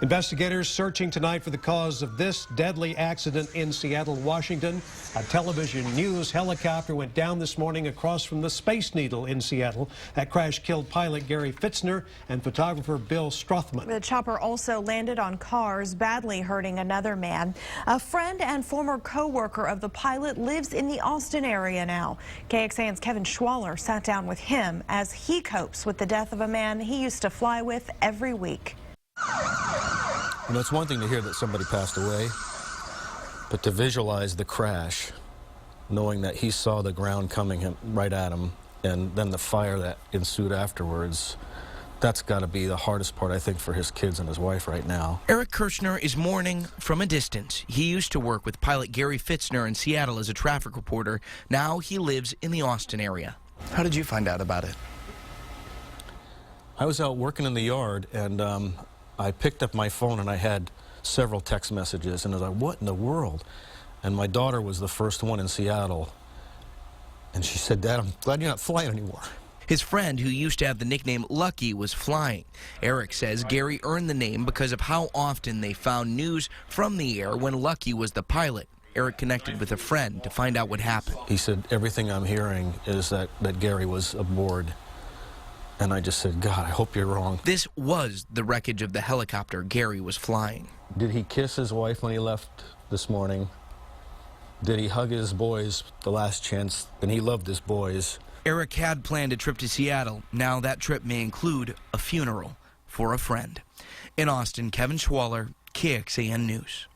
Investigators searching tonight for the cause of this deadly accident in Seattle, Washington. A television news helicopter went down this morning across from the Space Needle in Seattle. That crash killed pilot Gary Fitzner and photographer Bill Strothman. The chopper also landed on cars, badly hurting another man. A friend and former co-worker of the pilot lives in the Austin area now. KXAN's Kevin Schwaller sat down with him as he copes with the death of a man he used to fly with every week. You know, it's one thing to hear that somebody passed away, but to visualize the crash, knowing that he saw the ground coming right at him, and then the fire that ensued afterwards, that's got to be the hardest part, I think, for his kids and his wife right now. Eric Kirchner is mourning from a distance. He used to work with pilot Gary Fitzner in Seattle as a traffic reporter. Now he lives in the Austin area. How did you find out about it? I was out working in the yard, and I picked up my phone and I had several text messages, and I was like, what in the world? And my daughter was the first one in Seattle, and she said, Dad, I'm glad you're not flying anymore. His friend, who used to have the nickname Lucky, was flying. Eric says Gary earned the name because of how often they found news from the air when Lucky was the pilot. Eric connected with a friend to find out what happened. He said, everything I'm hearing is that Gary was aboard. And I just said, God, I hope you're wrong. This was the wreckage of the helicopter Gary was flying. Did he kiss his wife when he left this morning? Did he hug his boys the last chance? And he loved his boys. Eric had planned a trip to Seattle. Now that trip may include a funeral for a friend. In Austin, Kevin Schwaller, KXAN News.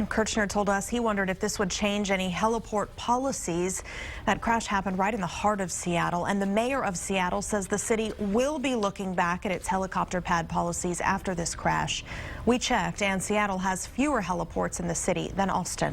Kirchner told us he wondered if this would change any heliport policies. That crash happened right in the heart of Seattle, and the mayor of Seattle says the city will be looking back at its helicopter pad policies after this crash. We checked, and Seattle has fewer heliports in the city than Austin.